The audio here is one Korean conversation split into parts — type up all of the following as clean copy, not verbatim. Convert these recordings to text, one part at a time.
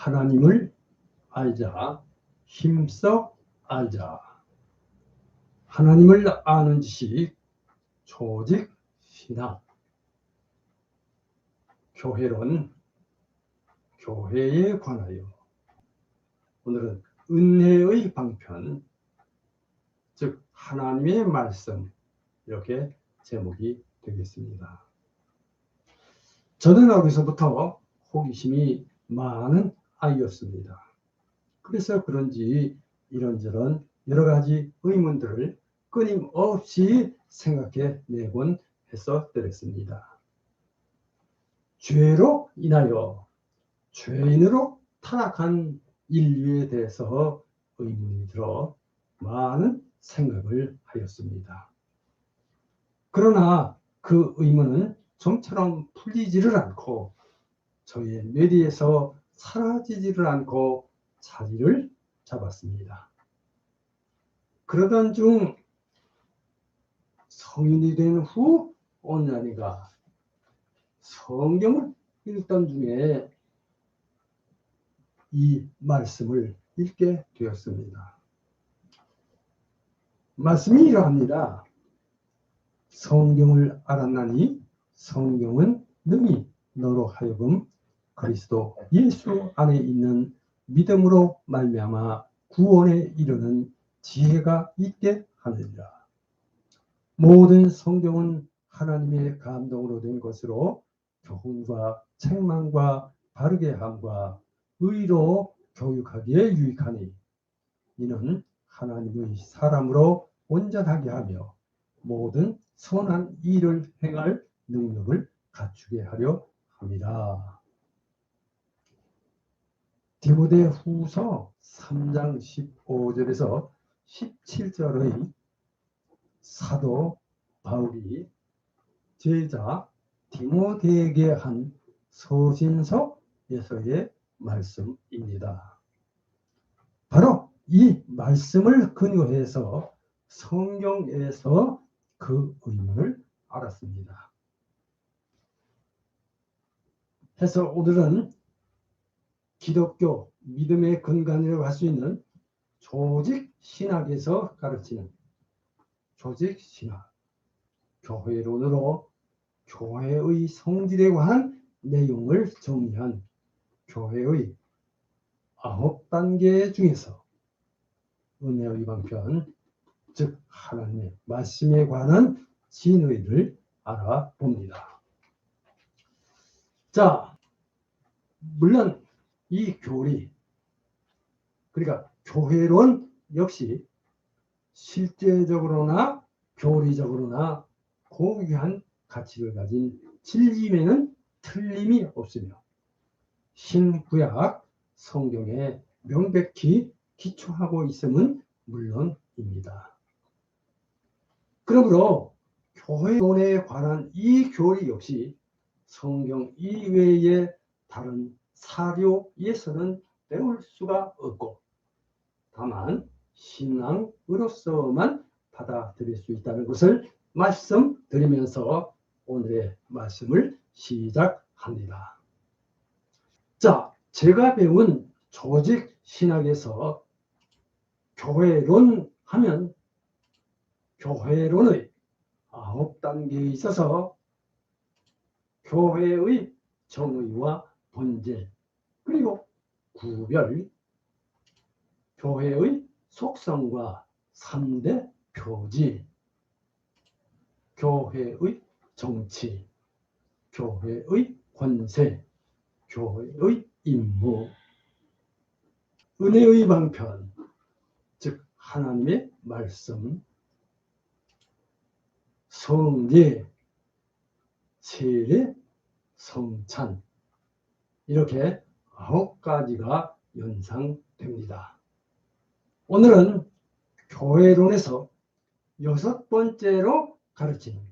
하나님을 알자, 힘써 알자. 하나님을 아는 지식, 조직, 신학, 교회론, 교회에 관하여. 오늘은 은혜의 방편, 즉 하나님의 말씀, 이렇게 제목이 되겠습니다. 저는 어려서부터 호기심이 많은 아이였습니다. 그래서 그런지 이런저런 여러 가지 의문들을 끊임없이 생각해 내곤 했었더랬습니다. 죄로 인하여 죄인으로 타락한 인류에 대해서 의문이 들어 많은 생각을 하였습니다. 그러나 그 의문은 좀처럼 풀리지를 않고 저의 뇌리에서 사라지지를 않고 자리를 잡았습니다. 그러던 중 성인이 된 후 온난이가 성경을 읽던 중에 이 말씀을 읽게 되었습니다. 말씀이 이러합니다. 성경을 알았나니 성경은 능히 너로 하여금 그리스도 예수 안에 있는 믿음으로 말미암아 구원에 이르는 지혜가 있게 하느니라. 모든 성경은 하나님의 감동으로 된 것으로 교훈과 책망과 바르게 함과 의로 교육하기에 유익하니 이는 하나님의 사람으로 온전하게 하며 모든 선한 일을 행할 능력을 갖추게 하려 함이라. 디모데후서 3장 15절에서 17절의 사도 바울이 제자 디모데에게 한 서신서에서의 말씀입니다. 바로 이 말씀을 근거해서 성경에서 그 의문을 알았습니다. 해서 오늘은 기독교 믿음의 근간이라고 할 수 있는 조직 신학에서 가르치는 조직 신학, 교회론으로 교회의 성질에 관한 내용을 정리한 교회의 9단계 중에서 은혜의 방편, 즉 하나님의 말씀에 관한 진의를 알아봅니다. 자, 물론 이 교리, 그러니까 교회론 역시 실제적으로나 교리적으로나 고귀한 가치를 가진 진림에는 틀림이 없으며 신구약 성경에 명백히 기초하고 있음은 물론입니다. 그러므로 교회론에 관한 이 교리 역시 성경 이외의 다른 사료에서는 배울 수가 없고 다만 신앙으로서만 받아들일 수 있다는 것을 말씀드리면서 오늘의 말씀을 시작합니다. 자, 제가 배운 조직 신학에서 교회론 하면 교회론의 9단계에 있어서 교회의 정의와 본질, 그리고 구별, 교회의 속성과 3대 표지, 교회의 정치, 교회의 권세, 교회의 임무, 은혜의 방편, 즉 하나님의 말씀, 성례, 세례, 성찬, 이렇게 9가지가 연상됩니다. 오늘은 교회론에서 6번째로 가르치는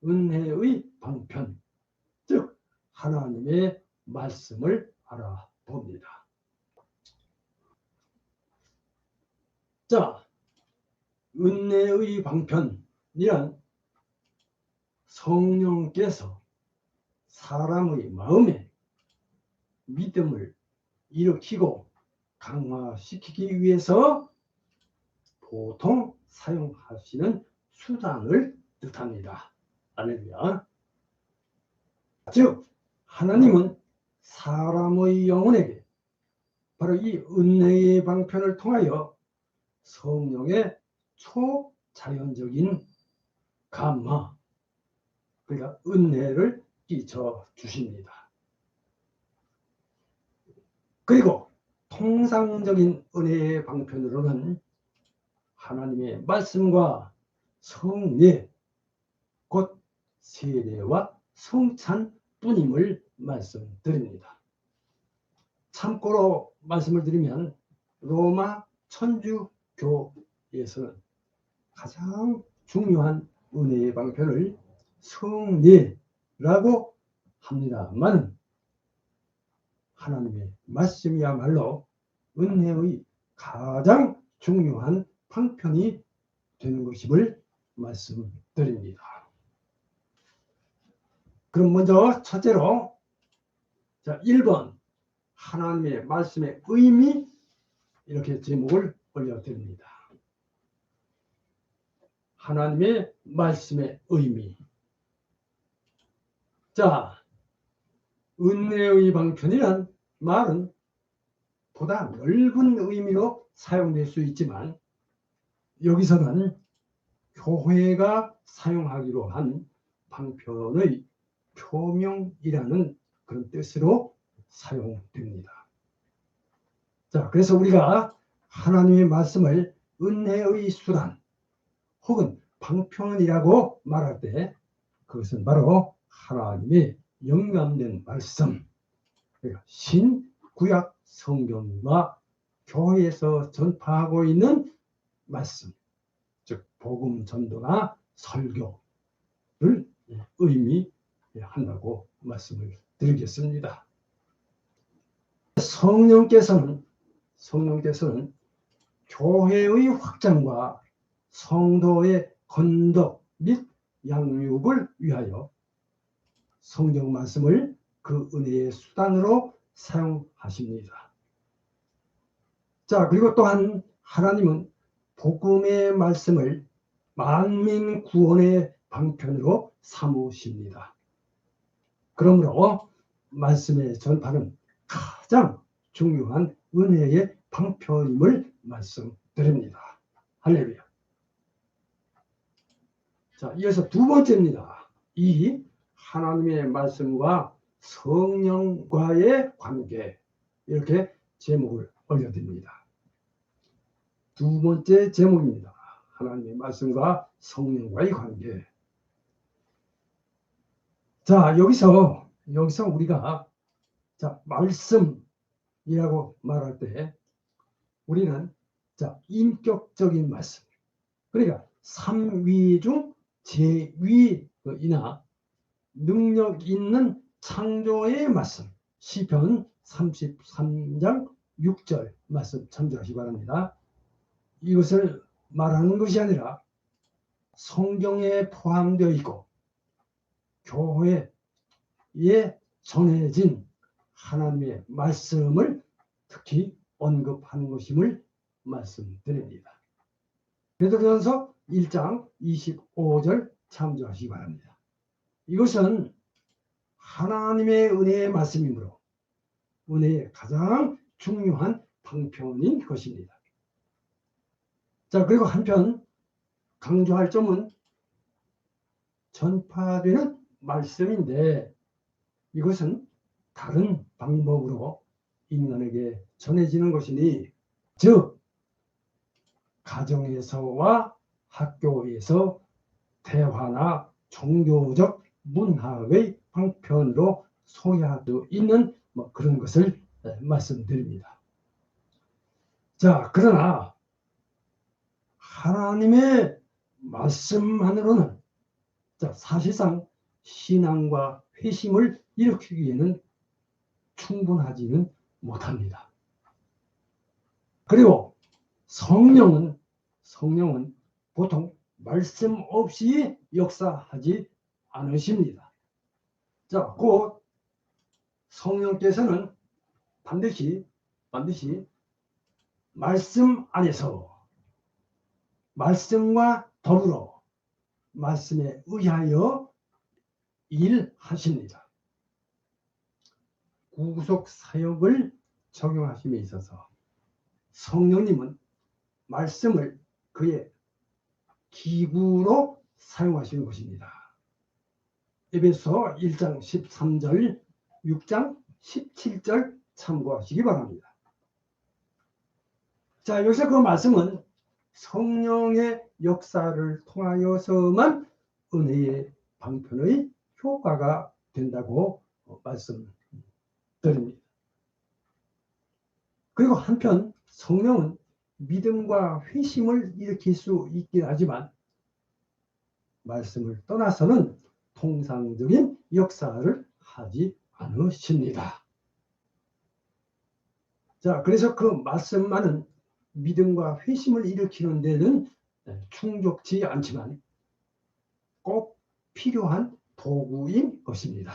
은혜의 방편, 즉 하나님의 말씀을 알아봅니다. 자, 은혜의 방편이란 성령께서 사람의 마음에 믿음을 일으키고 강화시키기 위해서 보통 사용하시는 수단을 뜻합니다. 할렐루야. 즉 하나님은 사람의 영혼에게 바로 이 은혜의 방편을 통하여 성령의 초자연적인 감화, 그러니까 은혜를 끼쳐 주십니다. 그리고 통상적인 은혜의 방편으로는 하나님의 말씀과 성례, 곧 세례와 성찬뿐임을 말씀드립니다. 참고로 말씀을 드리면 로마 천주교에서는 가장 중요한 은혜의 방편을 성례라고 합니다만 하나님의 말씀이야말로 은혜의 가장 중요한 방편이 되는 것임을 말씀드립니다. 그럼 먼저 첫째로 1번 하나님의 말씀의 의미, 이렇게 제목을 올려드립니다. 하나님의 말씀의 의미. 은혜의 방편이란 말은 보다 넓은 의미로 사용될 수 있지만 여기서는 교회가 사용하기로 한 방편의 표명이라는 그런 뜻으로 사용됩니다. 그래서 우리가 하나님의 말씀을 은혜의 수단 혹은 방편이라고 말할 때 그것은 바로 하나님의 영감된 말씀, 그러니까 신구약 성경과 교회에서 전파하고 있는 말씀, 즉 복음 전도나 설교를 의미한다고 말씀을 드리겠습니다. 성령께서는 교회의 확장과 성도의 건덕 및 양육을 위하여 성경 말씀을 그 은혜의 수단으로 사용하십니다. 그리고 또한 하나님은 복음의 말씀을 만민 구원의 방편으로 삼으십니다. 그러므로 말씀의 전파는 가장 중요한 은혜의 방편임을 말씀드립니다. 할렐루야. 이어서 두 번째입니다. 이 하나님의 말씀과 성령과의 관계, 이렇게 제목을 올려드립니다. 두 번째 제목입니다. 하나님의 말씀과 성령과의 관계. 여기서 우리가 말씀이라고 말할 때 우리는 인격적인 말씀, 그러니까 삼위 중 제위이나 능력 있는 창조의 말씀, 시편 33장 6절 말씀 참조하시기 바랍니다. 이것을 말하는 것이 아니라 성경에 포함되어 있고 교회에 전해진 하나님의 말씀을 특히 언급하는 것임을 말씀드립니다. 베드로전서 1장 25절 참조하시기 바랍니다. 이것은 하나님의 은혜의 말씀이므로 은혜의 가장 중요한 방편인 것입니다. 그리고 한편 강조할 점은 전파되는 말씀인데 이것은 다른 방법으로 인간에게 전해지는 것이니, 즉 가정에서와 학교에서 대화나 종교적 문학의 방편으로 소개할 수 있는 그런 것을 말씀드립니다. 그러나 하나님의 말씀만으로는 사실상 신앙과 회심을 일으키기에는 충분하지는 못합니다. 그리고 성령은 보통 말씀 없이 역사하지 않으십니다. 곧 성령께서는 반드시 반드시 말씀 안에서 말씀과 더불어 말씀에 의하여 일하십니다. 구속 사역을 적용하심에 있어서 성령님은 말씀을 그의 기구로 사용하시는 것입니다. 에베소 1장 13절, 6장 17절 참고하시기 바랍니다. 자, 여기서 그 말씀은 성령의 역사를 통하여서만 은혜의 방편의 효과가 된다고 말씀드립니다. 그리고 한편 성령은 믿음과 회심을 일으킬 수 있긴 하지만 말씀을 떠나서는 통상적인 역사를 하지 않으십니다. 자, 그래서 그 말씀만은 믿음과 회심을 일으키는 데는 충족치 않지만 꼭 필요한 도구인 것입니다.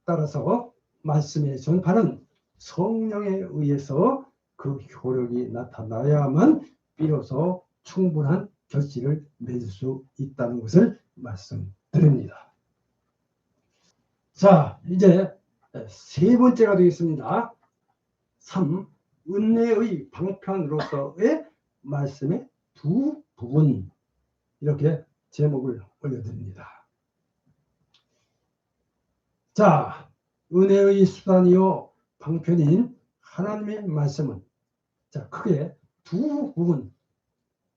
따라서 말씀의 전파는 성령에 의해서 그 효력이 나타나야만 비로소 충분한 결실을 맺을 수 있다는 것을 말씀드립니다. 자, 이제 세 번째가 되겠습니다. 3. 은혜의 방편으로서의 말씀의 두 부분, 이렇게 제목을 올려드립니다. 자, 은혜의 수단이요 방편인 하나님의 말씀은 자, 크게 두 부분,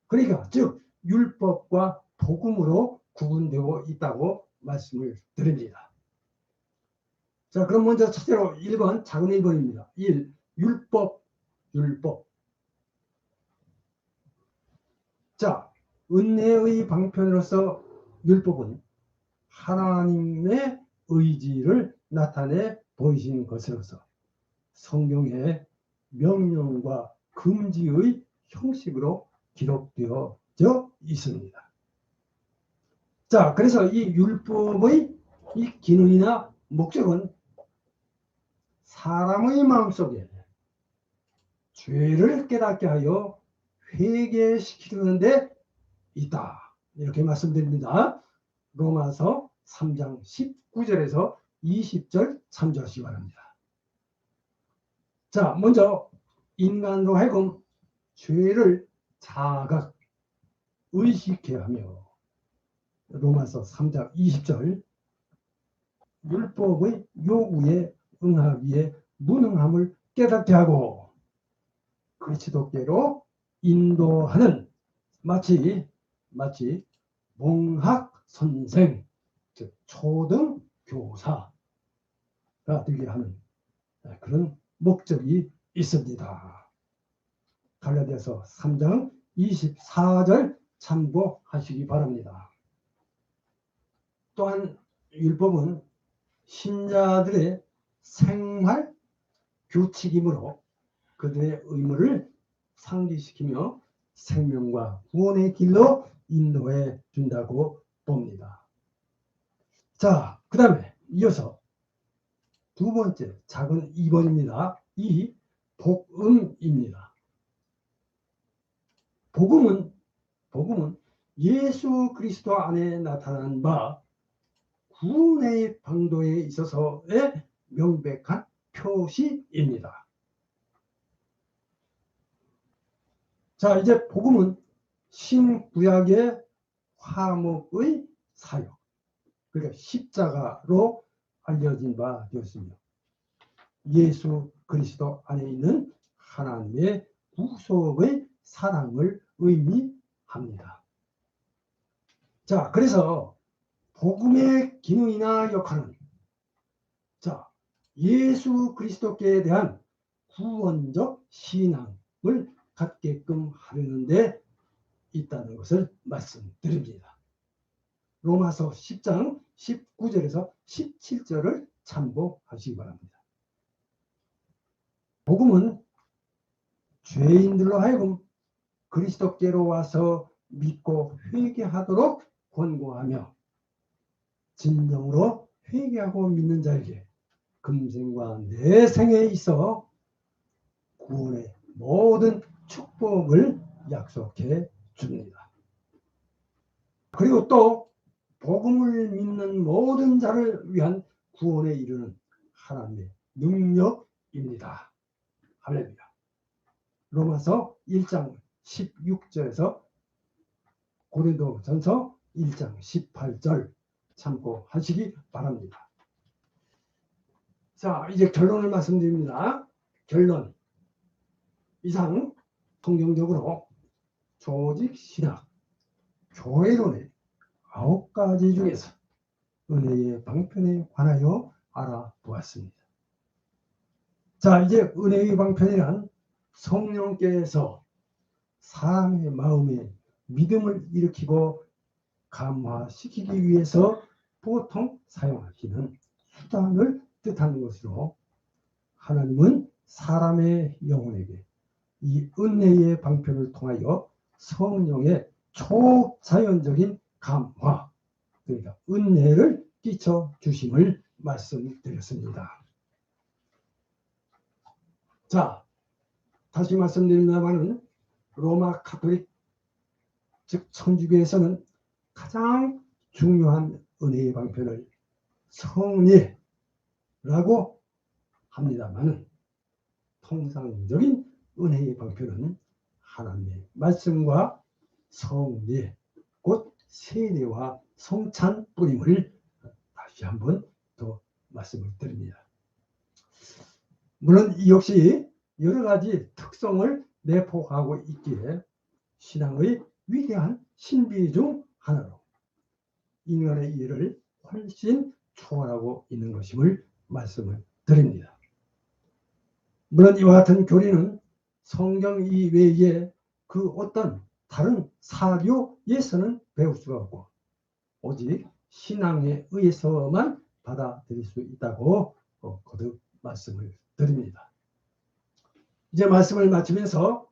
그러니까 즉 율법과 복음으로 구분되고 있다고 말씀을 드립니다. 자, 그럼 먼저 첫째로 1번, 작은 1번입니다. 1. 율법. 자, 은혜의 방편으로서 율법은 하나님의 의지를 나타내 보이신 것으로서 성경의 명령과 금지의 형식으로 기록되어져 있습니다. 자, 그래서 이 율법의 이 기능이나 목적은 사람의 마음속에 죄를 깨닫게 하여 회개시키는 데 있다, 이렇게 말씀드립니다. 로마서 3장 19절에서 20절 참조하시기 바랍니다. 자, 먼저 인간으로 하여금 죄를 자각 의식해야 하며 로마서 3장 20절 율법의 요구에 응하기에 무능함을 깨닫게 하고 그리스도께로 인도하는 마치 몽학 선생, 즉 초등 교사가 되게 하는 그런 목적이 있습니다. 갈라디아서 3장 24절 참고하시기 바랍니다. 또한 율법은 신자들의 생활 규칙이므로 그들의 의무를 상기시키며 생명과 구원의 길로 인도해 준다고 봅니다. 자, 그 다음에 이어서 두 번째, 작은 2번입니다. 이 복음입니다. 복음은 예수 그리스도 안에 나타난 바 구원의 방도에 있어서의 명백한 표시입니다. 자, 이제 복음은 신구약의 화목의 사역, 그러니까 십자가로 알려진 바 되었습니다. 예수 그리스도 안에 있는 하나님의 구속의 사랑을 의미합니다. 자, 그래서 복음의 기능이나 역할은 자, 예수 그리스도께 대한 구원적 신앙을 갖게끔 하려는 데 있다는 것을 말씀드립니다. 로마서 10장 19절에서 17절을 참고하시기 바랍니다. 복음은 죄인들로 하여금 그리스도께로 와서 믿고 회개하도록 권고하며 진정으로 회개하고 믿는 자에게 금생과 내생에 있어 구원의 모든 축복을 약속해 줍니다. 그리고 또 복음을 믿는 모든 자를 위한 구원에 이르는 하나님의 능력입니다. 할렐루야. 로마서 1장 16절에서 고린도전서 1장 18절 참고하시기 바랍니다. 자, 이제 결론을 말씀드립니다. 결론. 이상 성경적으로 조직 신학, 교회론의 9가지 중에서 은혜의 방편에 관하여 알아보았습니다. 자, 이제 은혜의 방편이란 성령께서 사람의 마음에 믿음을 일으키고 감화시키기 위해서 보통 사용하시는 수단을 뜻하는 것으로, 하나님은 사람의 영혼에게 이 은혜의 방편을 통하여 성령의 초자연적인 감화, 그러니까 은혜를 끼쳐 주심을 말씀드렸습니다. 자, 다시 말씀드립니다마는 로마 카톨릭 즉 천주교에서는 가장 중요한 은혜의 방편을 성례라고 합니다마는 통상적인 은혜의 방편은 하나님의 말씀과 성례, 곧 세례와 성찬 뿌림을 다시 한번 더 말씀을 드립니다. 물론 이 역시 여러 가지 특성을 내포하고 있기에 신앙의 위대한 신비 중 하나로 인간의 이해를 훨씬 초월하고 있는 것임을 말씀을 드립니다. 물론 이와 같은 교리는 성경 이외에 그 어떤 다른 사료에서는 배울 수가 없고 오직 신앙에 의해서만 받아들일 수 있다고 거듭 말씀을 드립니다. 이제 말씀을 마치면서,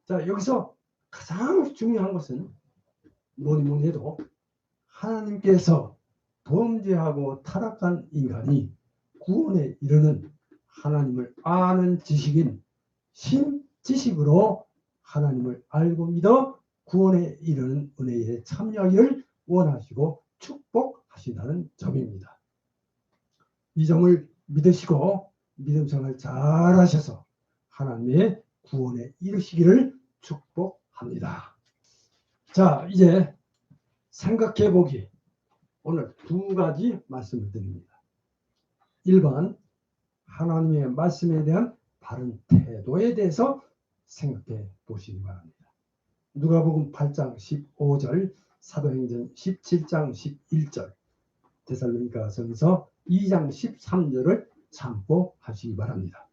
자, 여기서 가장 중요한 것은 뭐니 해도 하나님께서 범죄하고 타락한 인간이 구원에 이르는 하나님을 아는 지식인 신지식으로 하나님을 알고 믿어 구원에 이르는 은혜에 참여하기를 원하시고 축복하신다는 점입니다. 이 점을 믿으시고 믿음 생활 잘 하셔서 하나님의 구원에 이르시기를 축복합니다. 자, 이제 생각해 보기, 오늘 2가지 말씀을 드립니다. 1번, 하나님의 말씀에 대한 바른 태도에 대해서 생각해 보시기 바랍니다. 누가복음 8장 15절, 사도행전 17장 11절, 데살로니가전서 2장 13절을 참고하시기 바랍니다.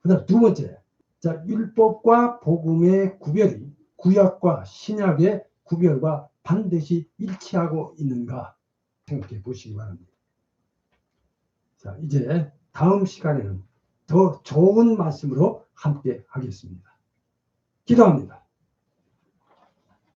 그다음 2번째, 자, 율법과 복음의 구별이 구약과 신약의 구별과 반드시 일치하고 있는가 생각해 보시기 바랍니다. 자, 이제 다음 시간에는 더 좋은 말씀으로 함께 하겠습니다. 기도합니다.